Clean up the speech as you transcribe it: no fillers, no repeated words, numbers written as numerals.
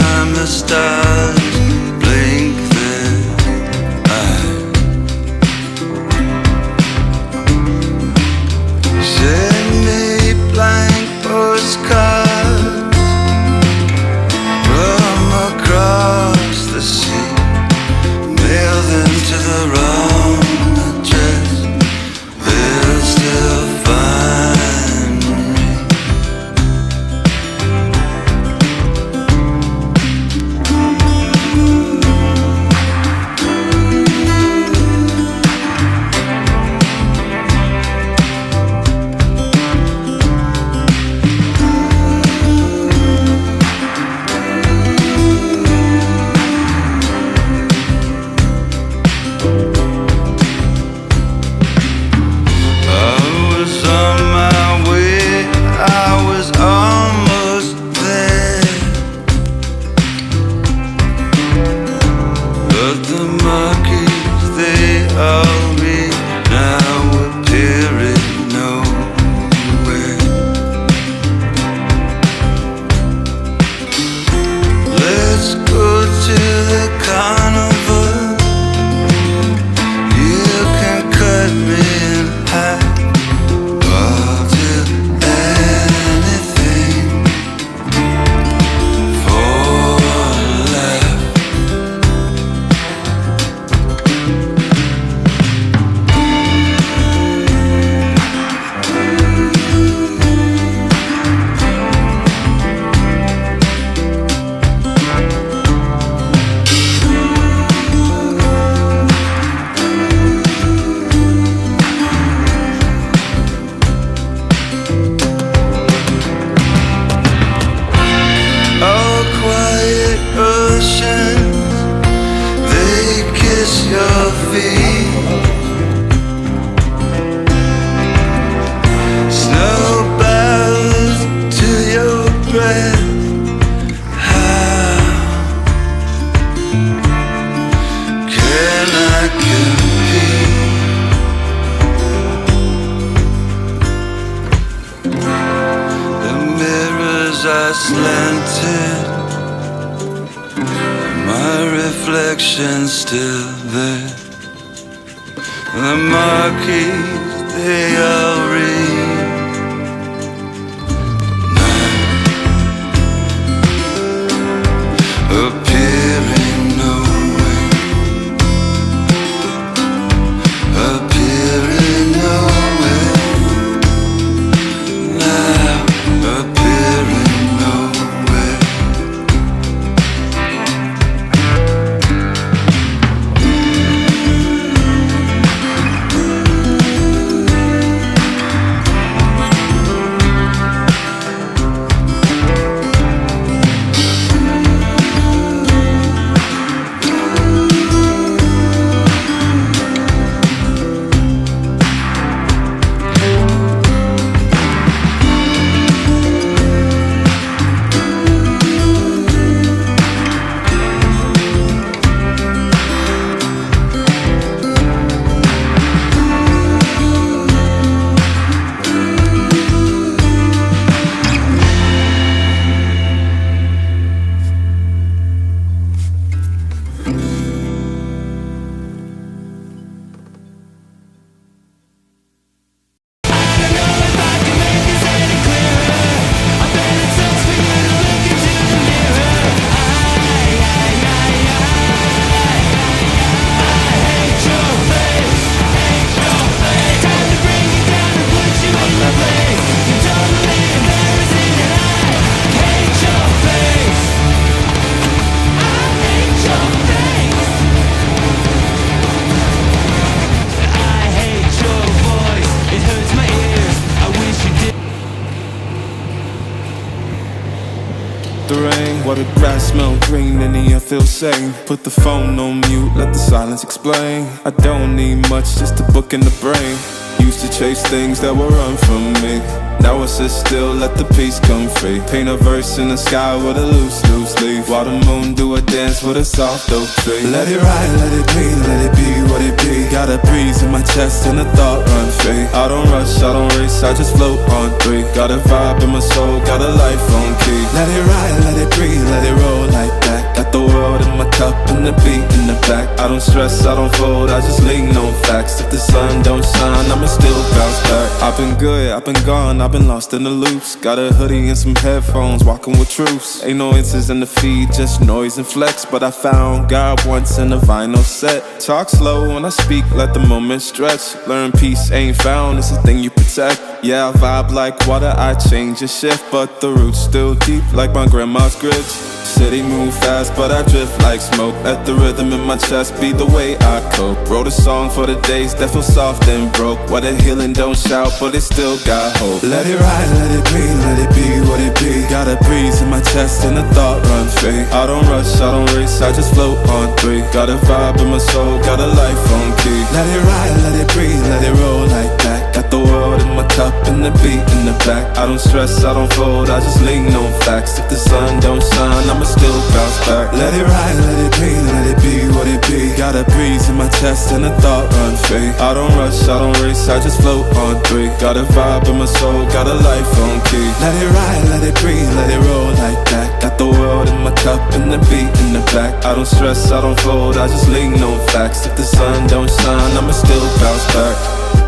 time the stars blink their eyes. Send me blank postcards from across the sea, mail them to the wrong address, they'll still find me. The monkeys, they all read, now appearing nowhere. Let's go to the carnival. You can cut me in half. I'll do anything for a laugh. Oceans, they kiss your feet. Snow bows to your breath. How can I compete? The mirrors are slanted, my reflection's still there. The marquees, they all read, now appearing nowhere, appearing nowhere, now appearing nowhere. The rain, while the grass smell green and the air feels sane. Put the phone on mute, let the silence explain. I don't need much, just a book in the brain. Used to chase things that were run from me. Now I sit still, let the peace come free. Paint a verse in the sky with a loose leaf. While the moon do a dance with a soft oak tree. Let it ride, let it be, let it be what it be. Got a breeze in my chest and a thought run free. I don't rush, I don't race, I just float on three. Got a vibe in my soul, got a life on key. Let it ride, let it breathe, let it roll like and the beat in the back. I don't stress, I don't fold, I just lean on facts. If the sun don't shine, I'ma still bounce back. I've been good, I've been gone, I've been lost in the loops. Got a hoodie and some headphones, walking with truths. Ain't no inches in the feed, just noise and flex. But I found God once in a vinyl set. Talk slow when I speak, let the moment stretch. Learn peace ain't found, it's a thing you protect. Yeah, I vibe like water, I change and shift, but the roots still deep like my grandma's grits. City move fast, but I drift like smoke. Let the rhythm in my chest be the way I cope. Wrote a song for the days that feel soft and broke. Why the healing don't shout, but it still got hope. Let it ride, let it be, let it be what it be. Got a breeze in my chest and the thought runs free. I don't rush, I don't race, I just float on three. Got a vibe in my soul, got a life on key. Let it ride, let it breathe, let it roll like that. Got the world in my cup and the beat in the back. I don't stress, I don't fold, I just lean on facts. If the sun don't shine, I'ma still bounce back. Let it ride, let it be, let it be what it be. Got a breeze in my chest and the thought run free. I don't rush, I don't race, I just float on three. Got a vibe in my soul, got a life on key. Let it ride, let it breathe, let it roll like that. Got the world in my cup and the beat in the back. I don't stress, I don't fold, I just lean on facts. If the sun don't shine, I'ma still bounce back.